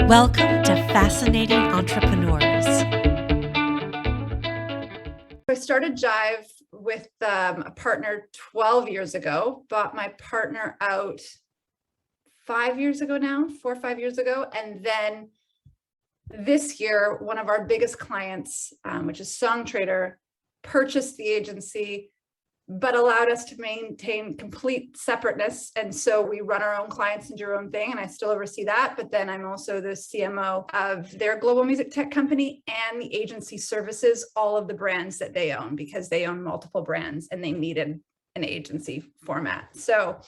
Welcome to Fascinating Entrepreneurs. I started Jive with a partner 12 years ago, bought my partner out 5 years ago now, 4 or 5 years ago. And then this year, one of our biggest clients, which is Songtradr, purchased the agency, but allowed us to maintain complete separateness. And so we run our own clients and do our own thing, and I still oversee that. But then I'm also the CMO of their global music tech company, and the agency services all of the brands that they own, because they own multiple brands and they needed an agency format. So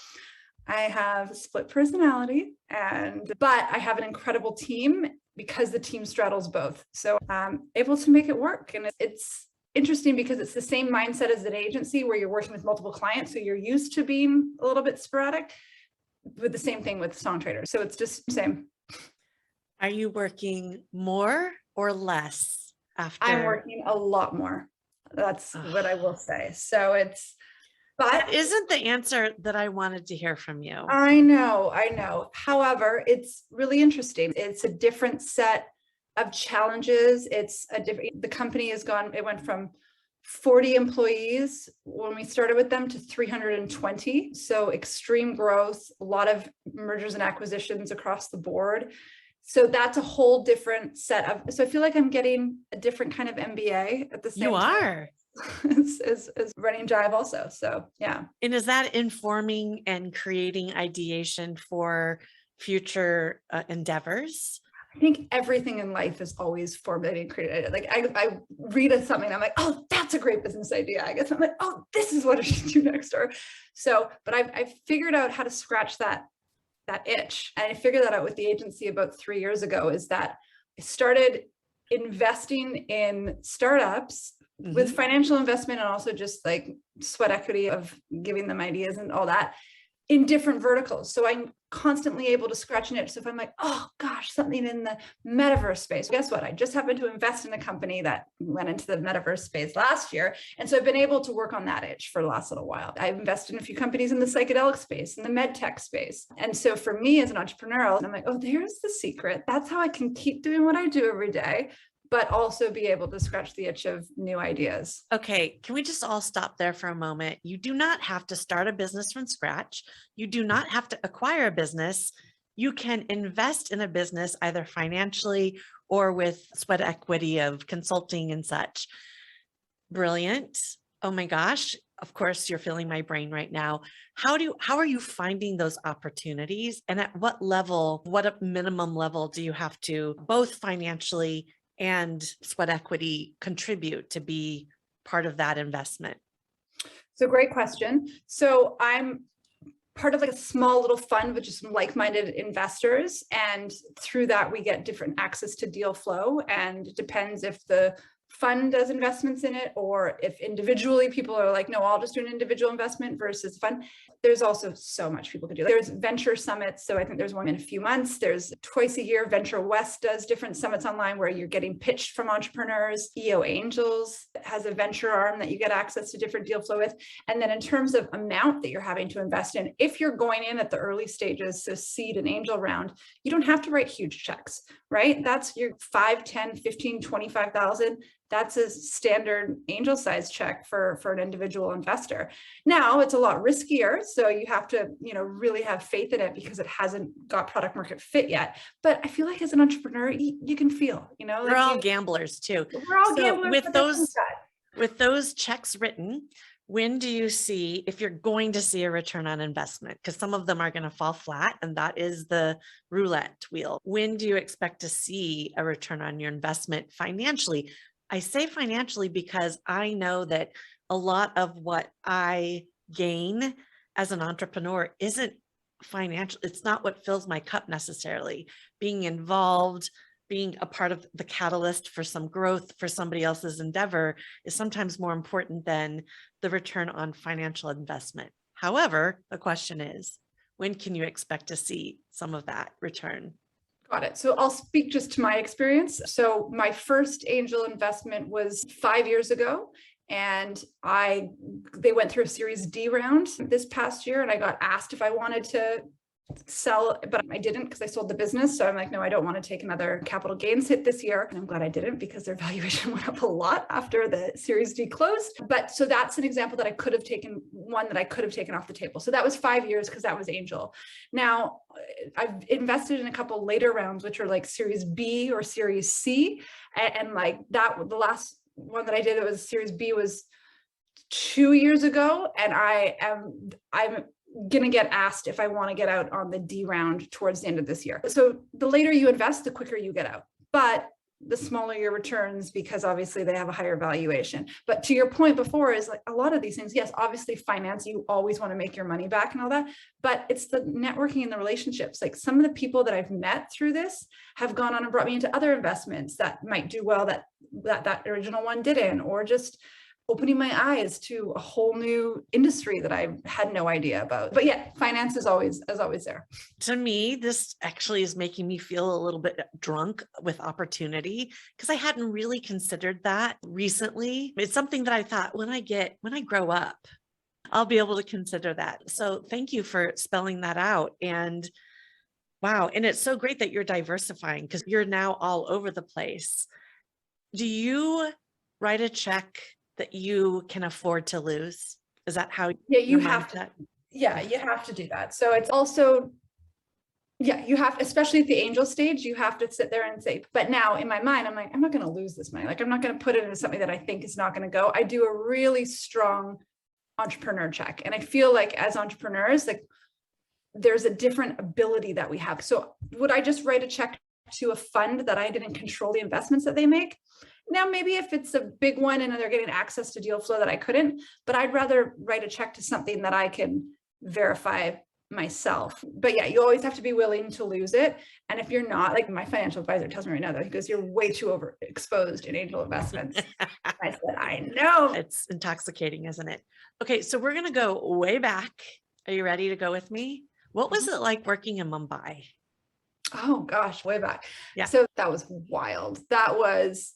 I have a split personality, but I have an incredible team because the team straddles both. So I'm able to make it work. And it's interesting because it's the same mindset as an agency where you're working with multiple clients. So you're used to being a little bit sporadic, with the same thing with Songtradr. So it's just the same. Are you working more or less after? I'm working a lot more. That's what I will say. So but that isn't the answer that I wanted to hear from you. I know. However, it's really interesting. It's a different set of challenges. The company it went from 40 employees when we started with them to 320. So extreme growth, a lot of mergers and acquisitions across the board. So that's a whole different so I feel like I'm getting a different kind of MBA at the same time. You are. As running Jive also. So yeah. And is that informing and creating ideation for future endeavors? I think everything in life is always formulating and creating. Like I read something, I'm like, oh, that's a great business idea. I guess I'm like, oh, this is what I should do next. But I've figured out how to scratch that itch. And I figured that out with the agency about 3 years ago, is that I started investing in startups with financial investment, and also just like sweat equity of giving them ideas and all that in different verticals. So I'm constantly able to scratch an itch. So if I'm like, oh gosh, something in the metaverse space, guess what? I just happened to invest in a company that went into the metaverse space last year. And so I've been able to work on that itch for the last little while. I've invested in a few companies in the psychedelic space, in the med tech space. And so for me as an entrepreneur, I'm like, oh, there's the secret. That's how I can keep doing what I do every day, but also be able to scratch the itch of new ideas. Okay, can we just all stop there for a moment? You do not have to start a business from scratch. You do not have to acquire a business. You can invest in a business either financially or with sweat equity of consulting and such. Brilliant. Oh my gosh. Of course, you're filling my brain right now. How are you finding those opportunities? And at what level, what a minimum level do you have to both financially and sweat equity contribute to be part of that investment? So great question. So I'm part of like a small little fund with just some like-minded investors. And through that, we get different access to deal flow. And it depends if the fund does investments in it, or if individually people are like, no, I'll just do an individual investment versus fund. There's also so much people can do. There's venture summits. So I think there's one in a few months. There's twice a year, Venture West does different summits online where you're getting pitched from entrepreneurs. EO Angels has a venture arm that you get access to different deal flow with. And then in terms of amount that you're having to invest in, if you're going in at the early stages, so seed and angel round, you don't have to write huge checks, right? That's your 5, 10, 15, 25,000. That's a standard angel size check for an individual investor. Now it's a lot riskier. So you have to, really have faith in it because it hasn't got product market fit yet. But I feel like as an entrepreneur, you can feel, we're all gamblers too. We're all gamblers. With those checks written, when do you see, if you're going to see a return on investment? Because some of them are going to fall flat, and that is the roulette wheel. When do you expect to see a return on your investment financially? I say financially because I know that a lot of what I gain as an entrepreneur isn't financial. It's not what fills my cup necessarily. Being involved, being a part of the catalyst for some growth for somebody else's endeavor is sometimes more important than the return on financial investment. However, the question is, when can you expect to see some of that return? Got it. So I'll speak just to my experience. So my first angel investment was 5 years ago. And they went through a Series D round this past year, and I got asked if I wanted to sell, but I didn't because I sold the business. So I'm like, no, I don't want to take another capital gains hit this year. And I'm glad I didn't because their valuation went up a lot after the Series D closed. But so that's an example that I could have taken, one that I could have taken off the table. So that was 5 years because that was angel. Now I've invested in a couple later rounds, which are like Series B or Series C. And like that, the last one that I did that was Series B was 2 years ago. And I'm going to get asked if I want to get out on the D round towards the end of this year. So the later you invest, the quicker you get out, but the smaller your returns because obviously they have a higher valuation. But to your point before is like a lot of these things, yes, obviously finance, you always want to make your money back and all that, but it's the networking and the relationships. Like some of the people that I've met through this have gone on and brought me into other investments that might do well that original one didn't, or just opening my eyes to a whole new industry that I had no idea about. But yeah, finance is always there. To me, this actually is making me feel a little bit drunk with opportunity because I hadn't really considered that recently. It's something that I thought when I grow up, I'll be able to consider that. So thank you for spelling that out. And wow. And it's so great that you're diversifying because you're now all over the place. Do you write a check that you can afford to lose? Is that how? Yeah, you have to. Yeah, you have to do that. So it's also, yeah, you have, especially at the angel stage, you have to sit there and say, but now in my mind, I'm like, I'm not going to lose this money. Like, I'm not going to put it into something that I think is not going to go. I do a really strong entrepreneur check. And I feel like as entrepreneurs, like there's a different ability that we have. So would I just write a check to a fund that I didn't control the investments that they make? Now, maybe if it's a big one and they're getting access to deal flow that I couldn't, but I'd rather write a check to something that I can verify myself. But yeah, you always have to be willing to lose it. And if you're not, like my financial advisor tells me right now, that he goes, you're way too overexposed in angel investments. I said, I know. It's intoxicating, isn't it? Okay, so we're going to go way back. Are you ready to go with me? What was it like working in Mumbai? Oh gosh, way back. Yeah. So that was wild. That was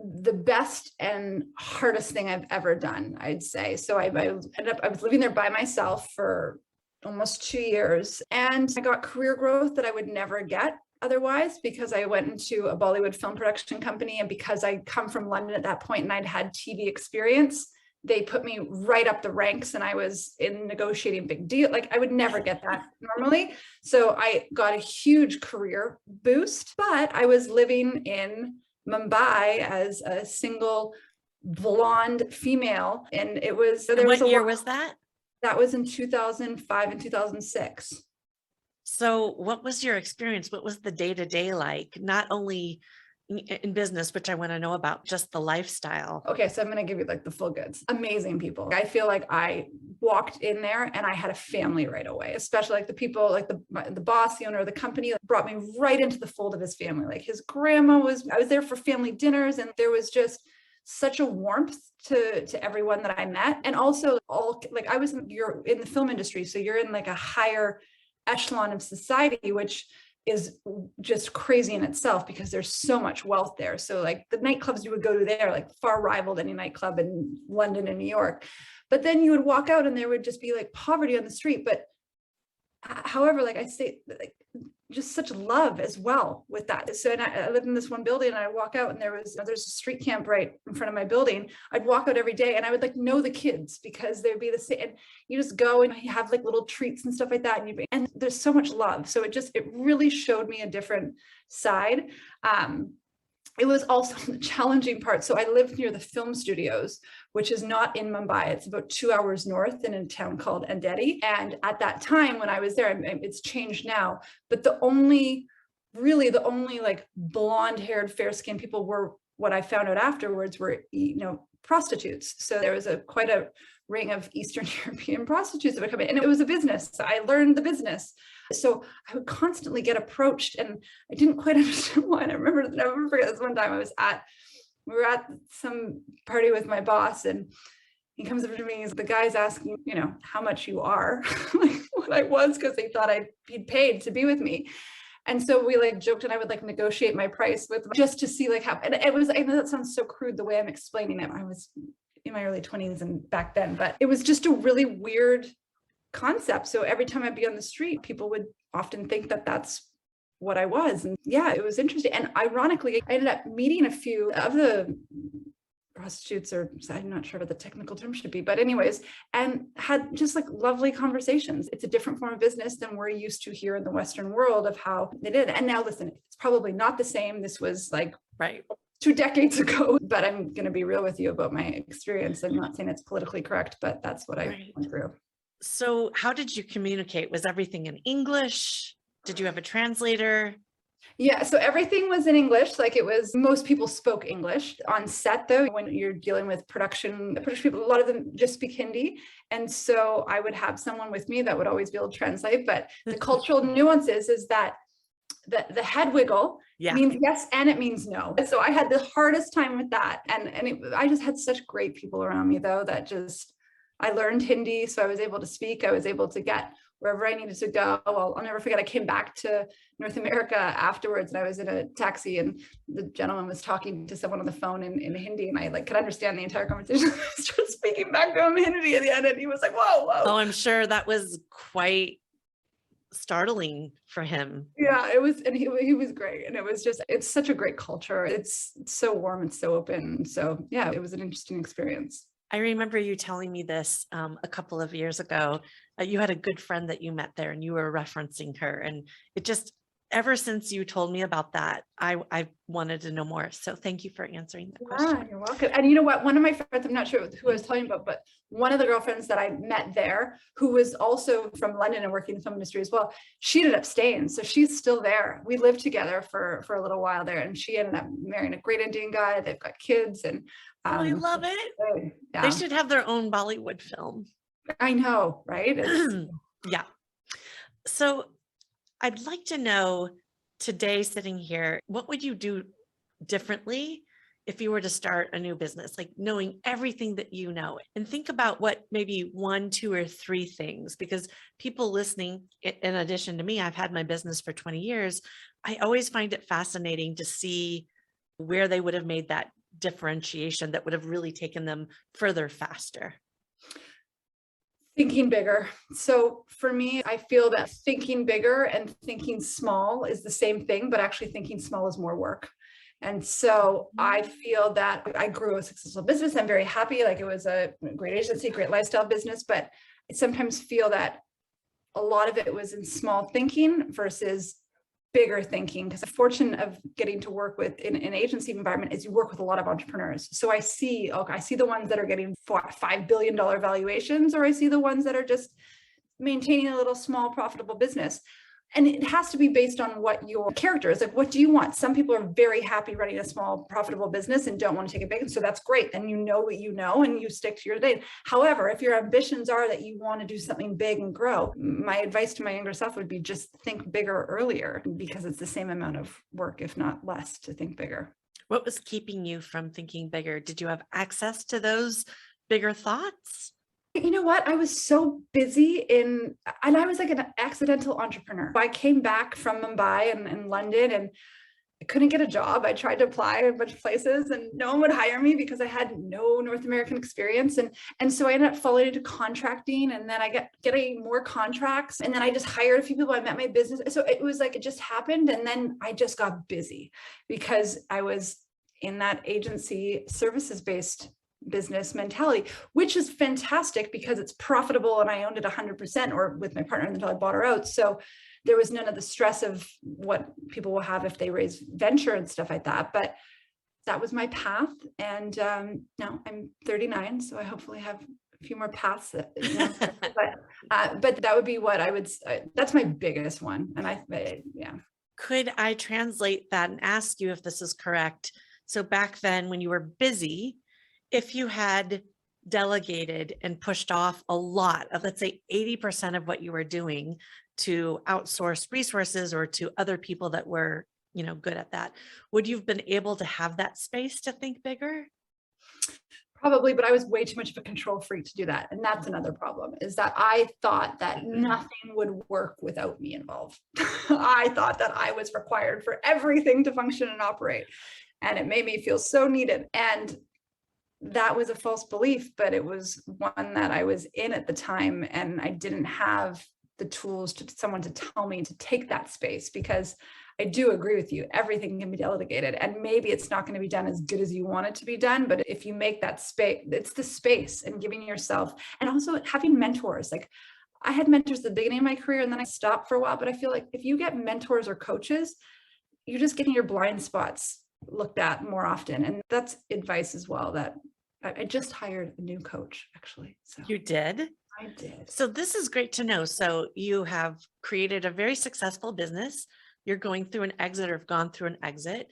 the best and hardest thing I've ever done, I'd say. So I was living there by myself for almost 2 years, and I got career growth that I would never get otherwise because I went into a Bollywood film production company, and because I come from London at that point and I'd had TV experience, they put me right up the ranks, and I was in negotiating big deal. Like I would never get that normally. So I got a huge career boost, but I was living in Mumbai as a single blonde female. And it was, and what year was that? That was in 2005 and 2006. So what was your experience? What was the day-to-day like? Not only in business, which I want to know about, just the lifestyle. Okay, so I'm going to give you like the full goods. Amazing people. I feel like I walked in there and I had a family right away, especially like the people, like the boss, the owner of the company brought me right into the fold of his family. Like his grandma I was there for family dinners, and there was just such a warmth to everyone that I met. And also you're in the film industry, so you're in like a higher echelon of society, which is just crazy in itself because there's so much wealth there. So like the nightclubs you would go to there, like far rivaled any nightclub in London and New York. But then you would walk out and there would just be like poverty on the street. But however, like I say, like just such love as well with that. So and I lived in this one building, and I walk out and there's a street camp right in front of my building. I'd walk out every day and I would like know the kids because they'd be the same. And you just go and you have like little treats and stuff like that. And there's so much love. So it really showed me a different side. It was also the challenging part. So I lived near the film studios, which is not in Mumbai. It's about 2 hours north in a town called Andheri. And at that time when I was there, it's changed now, but the only like blonde haired, fair skinned people were, what I found out afterwards, were, prostitutes. So there was quite a ring of Eastern European prostitutes that would come in, and it was a business. So I learned the business. So I would constantly get approached, and I didn't quite understand why. And I never forget this one time we were at some party with my boss, and he comes up to me, the guy's asking, how much you are, like what I was, because they thought he'd paid to be with me. And so we like joked, and I would like negotiate my price with just to see like how, and it was, I know that sounds so crude the way I'm explaining it. I was in my early 20s and back then, but it was just a really weird concept. So every time I'd be on the street, people would often think that that's what I was. And yeah, it was interesting. And ironically, I ended up meeting a few of the prostitutes, or I'm not sure what the technical term should be, but anyways, and had just like lovely conversations. It's a different form of business than we're used to here in the Western world of how they did. And now listen, it's probably not the same. This was like Right. 2 decades ago, but I'm going to be real with you about my experience. I'm not saying it's politically correct, but that's what I went through. So how did you communicate? Was everything in English? Did you have a translator? Yeah, so everything was in English. Like it was, most people spoke English on set though. When you're dealing with production people, a lot of them just speak Hindi. And so I would have someone with me that would always be able to translate. But the cultural nuances is that the head wiggle means yes and it means no. So I had the hardest time with that. I just had such great people around me though, that just, I learned Hindi. So I was able to speak, I was able to get wherever I needed to go. I'll never forget, I came back to North America afterwards and I was in a taxi and the gentleman was talking to someone on the phone in Hindi and I like could understand the entire conversation. I started speaking back to him in Hindi at the end and he was like, whoa. Oh, I'm sure that was quite startling for him. Yeah, it was, and he was great. And it was just, it's such a great culture. It's so warm, it's so open. So yeah, it was an interesting experience. I remember you telling me this a couple of years ago. You had a good friend that you met there and you were referencing her. And it just, ever since you told me about that, I wanted to know more. So thank you for answering that question. You're welcome. And you know what? One of my friends, I'm not sure who I was telling you about, but one of the girlfriends that I met there, who was also from London and working in the film industry as well, she ended up staying. So she's still there. We lived together for a little while there and she ended up marrying a great Indian guy. They've got kids and I love it. Yeah. They should have their own Bollywood film. I know, right? Yeah. So I'd like to know today, sitting here, what would you do differently if you were to start a new business, like knowing everything that you know? And think about what maybe 1, 2, or 3 things, because people listening, in addition to me, I've had my business for 20 years. I always find it fascinating to see where they would have made that differentiation that would have really taken them further faster. Thinking bigger. So for me, I feel that thinking bigger and thinking small is the same thing, but actually thinking small is more work. And so I feel that I grew a successful business. I'm very happy. Like it was a great agency, great lifestyle business, but I sometimes feel that a lot of it was in small thinking versus bigger thinking, because the fortune of getting to work with in an agency environment is you work with a lot of entrepreneurs. So I see the ones that are getting $5 billion valuations, or I see the ones that are just maintaining a little small profitable business. And it has to be based on what your character is. Like, what do you want? Some people are very happy running a small profitable business and don't want to take it big. So that's great. Then you know what you know and you stick to your lane. However, if your ambitions are that you want to do something big and grow, my advice to my younger self would be just think bigger earlier, because it's the same amount of work, if not less, to think bigger. What was keeping you from thinking bigger? Did you have access to those bigger thoughts? You know what? I was so busy and I was like an accidental entrepreneur. I came back from Mumbai and London and I couldn't get a job. I tried to apply a bunch of places and no one would hire me because I had no North American experience. And so I ended up falling into contracting, and then I getting more contracts, and then I just hired a few people. I met my business. So it was like, it just happened. And then I just got busy because I was in that agency services-based business mentality, which is fantastic because it's profitable and I owned it 100% or with my partner until I bought her out. So there was none of the stress of what people will have if they raise venture and stuff like that. But that was my path. And now I'm 39, so I hopefully have a few more paths. But that would be what I would, that's my biggest one. And yeah. Could I translate that and ask you if this is correct? So back then when you were busy, if you had delegated and pushed off a lot of, let's say 80% of what you were doing to outsource resources or to other people that were, good at that, would you have been able to have that space to think bigger? Probably, but I was way too much of a control freak to do that. And that's another problem, is that I thought that nothing would work without me involved. I thought that I was required for everything to function and operate. And it made me feel so needed. And that was a false belief, but it was one that I was in at the time, and I didn't have the tools to someone to tell me to take that space, because I do agree with you. Everything can be delegated, and maybe it's not going to be done as good as you want it to be done. But if you make that space, it's the space and giving yourself, and also having mentors. Like, I had mentors at the beginning of my career, and then I stopped for a while. But I feel like if you get mentors or coaches, you're just getting your blind spots looked at more often. And that's advice as well, that I just hired a new coach, actually. So You did? I did. So this is great to know. So you have created a very successful business. You're going through an exit or have gone through an exit.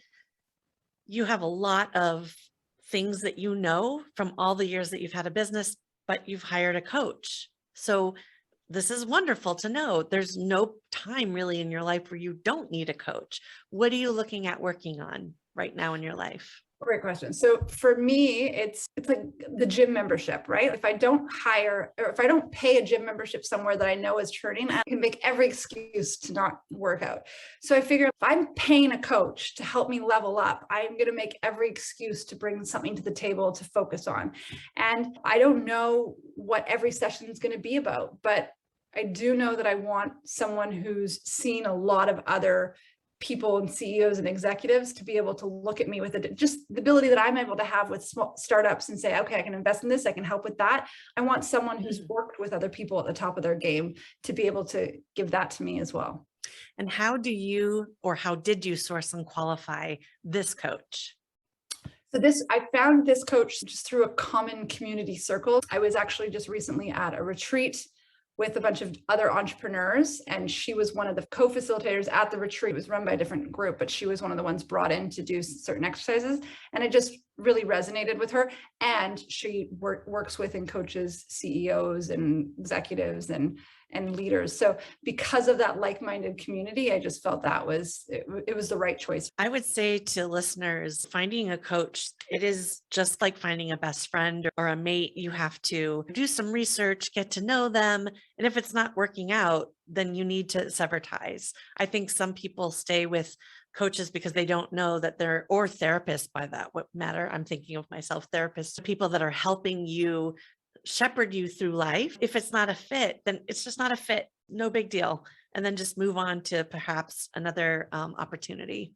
You have a lot of things that you know from all the years that you've had a business, but you've hired a coach. So this is wonderful to know. There's no time really in your life where you don't need a coach. What are you looking at working on right now in your life? Great question. So for me, it's like the gym membership, right? If I don't hire, or if I don't pay a gym membership somewhere that I know is churning, I can make every excuse to not work out. So I figure if I'm paying a coach to help me level up, I'm going to make every excuse to bring something to the table to focus on. And I don't know what every session is going to be about, but I do know that I want someone who's seen a lot of other people and CEOs and executives to be able to look at me with it, just the ability that I'm able to have with small startups and say, okay, I can invest in this, I can help with that. I want someone who's worked with other people at the top of their game to be able to give that to me as well. And how do you, or how did you source and qualify this coach? So I found this coach just through a common community circle. I was actually just recently at a retreat with a bunch of other entrepreneurs, and she was one of the co-facilitators at the retreat. It was run by a different group, but she was one of the ones brought in to do certain exercises, and it just really resonated with her. And she works with and coaches CEOs and executives and leaders. So because of that like-minded community, I just felt that it was the right choice. I would say to listeners, finding a coach, it is just like finding a best friend or a mate. You have to do some research, get to know them. And if it's not working out, then you need to sever ties. I think some people stay with coaches because they don't know that they're, or therapists by that what matter. I'm thinking of myself, therapists, people that are helping you shepherd you through life. If it's not a fit, then it's just not a fit. No big deal. And then just move on to perhaps another opportunity.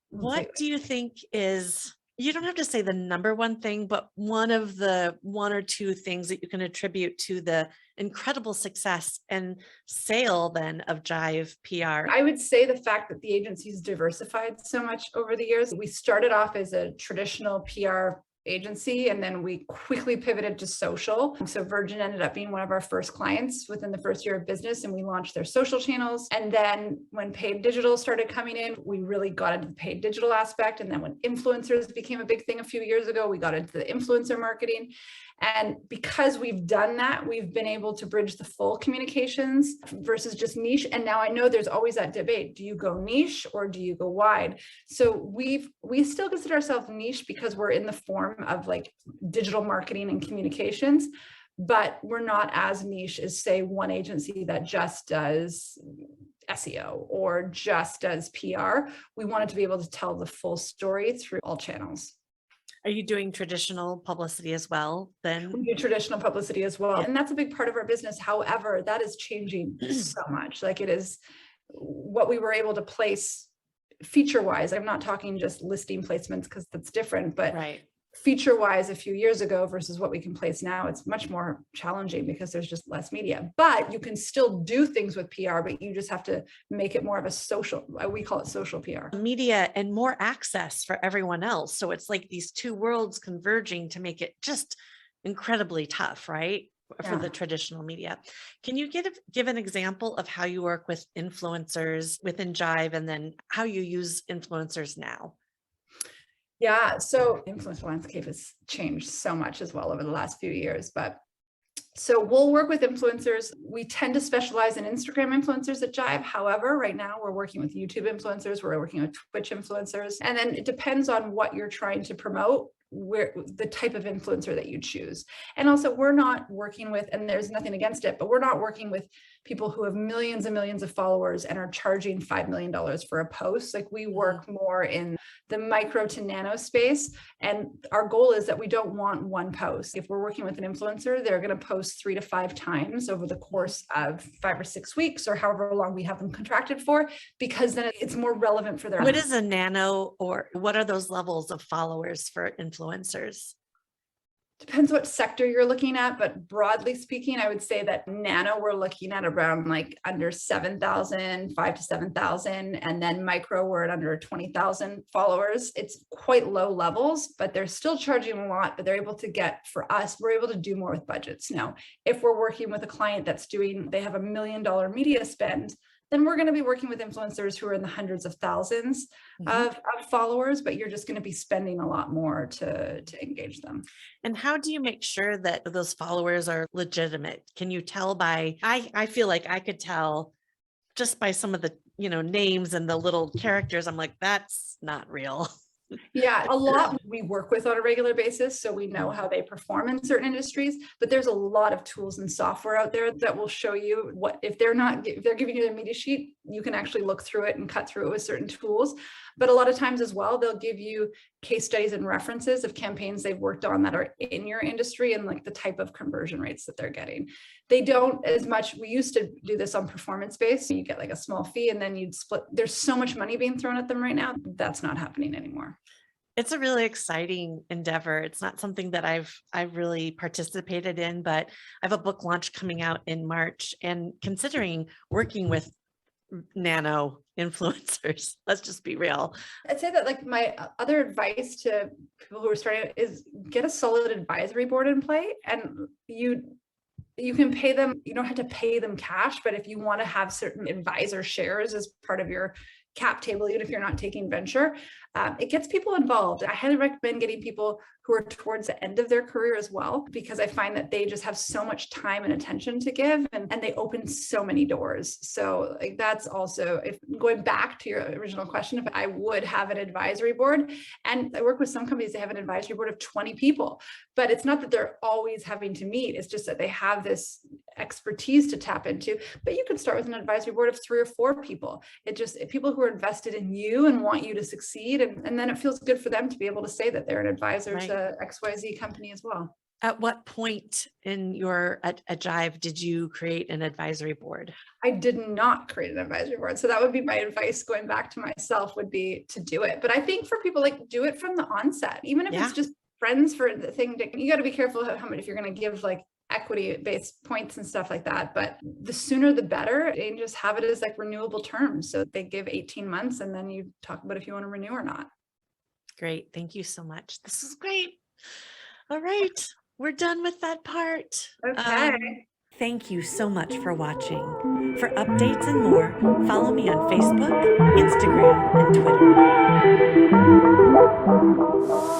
What do you think is, you don't have to say the number one thing, but one of the one or two things that you can attribute to the incredible success and sale then of Jive PR? I would say the fact that the agency's diversified so much over the years. We started off as a traditional PR agency, and then we quickly pivoted to social. So Virgin ended up being one of our first clients within the first year of business, and we launched their social channels. And then when paid digital started coming in, we really got into the paid digital aspect. And then when influencers became a big thing a few years ago, we got into the influencer marketing. And because we've done that, we've been able to bridge the full communications versus just niche. And now I know there's always that debate. Do you go niche or do you go wide? So we still consider ourselves niche because we're in the form of like digital marketing and communications, but we're not as niche as, say, one agency that just does SEO or just does PR. We wanted to be able to tell the full story through all channels. Are you doing traditional publicity as well then? We do traditional publicity as well. And that's a big part of our business. However, that is changing so much. Like, it is what we were able to place feature wise. I'm not talking just listing placements because that's different, but right. Feature wise a few years ago versus what we can place now, it's much more challenging because there's just less media. But you can still do things with PR, but you just have to make it more of a social, we call it social PR. Media and more access for everyone else. So it's like these two worlds converging to make it just incredibly tough, right? For the traditional media. Can you give an example of how you work with influencers within Jive, and then how you use influencers now? Yeah, so influencer landscape has changed so much as well over the last few years, but so we'll work with influencers. We tend to specialize in Instagram influencers at Jive. However, right now we're working with YouTube influencers, we're working with Twitch influencers, and then it depends on what you're trying to promote, where the type of influencer that you choose. And also, we're not working with, and there's nothing against it, but we're not working with people who have millions and millions of followers and are charging $5 million for a post. Like we work more in the micro to nano space. And our goal is that we don't want one post. If we're working with an influencer, they're going to post 3 to 5 times over the course of 5 or 6 weeks or however long we have them contracted for, because then it's more relevant for their. What is a nano, or what are those levels of followers for influencers? Depends what sector you're looking at, but broadly speaking, I would say that nano, we're looking at around like under 7,000, 5 to 7,000, and then micro, we're at under 20,000 followers. It's quite low levels, but they're still charging a lot, but they're able to get, for us, we're able to do more with budgets. Now, if we're working with a client that's they have $1 million media spend, then we're going to be working with influencers who are in the hundreds of thousands of followers, but you're just going to be spending a lot more to engage them. And how do you make sure that those followers are legitimate? Can you tell by, I feel like I could tell just by some of the, names and the little characters. I'm like, that's not real. Yeah, a lot we work with on a regular basis, so we know how they perform in certain industries, but there's a lot of tools and software out there that will show you what, if they're giving you a media sheet, you can actually look through it and cut through it with certain tools. But a lot of times as well, they'll give you case studies and references of campaigns they've worked on that are in your industry and like the type of conversion rates that they're getting. They don't as much. We used to do this on performance based. So you get like a small fee and then you'd split. There's so much money being thrown at them right now. That's not happening anymore. It's a really exciting endeavor. It's not something that I've really participated in, but I have a book launch coming out in March and considering working with nano influencers. Let's just be real. I'd say that like my other advice to people who are starting is get a solid advisory board in play, and you can pay them. You don't have to pay them cash, but if you want to have certain advisor shares as part of your cap table, even if you're not taking venture, it gets people involved. I highly recommend getting people who are towards the end of their career as well, because I find that they just have so much time and attention to give, and they open so many doors. So like that's also, if going back to your original question, if I would have an advisory board, and I work with some companies, they have an advisory board of 20 people, but it's not that they're always having to meet. It's just that they have this expertise to tap into. But you could start with an advisory board of 3 or 4 people. It just people who are invested in you and want you to succeed. And then it feels good for them to be able to say that they're an advisor to XYZ company as well. At what point in your at Jive did you create an advisory board? I did not create an advisory board. So that would be my advice going back to myself, would be to do it. But I think for people, like, do it from the onset, even if it's just friends for the thing. You got to be careful how much, if you're going to give like equity-based points and stuff like that, but the sooner the better, and just have it as like renewable terms. So they give 18 months and then you talk about if you want to renew or not. Great. Thank you so much. This is great. All right. We're done with that part. Okay. Thank you so much for watching. For updates and more, follow me on Facebook, Instagram, and Twitter.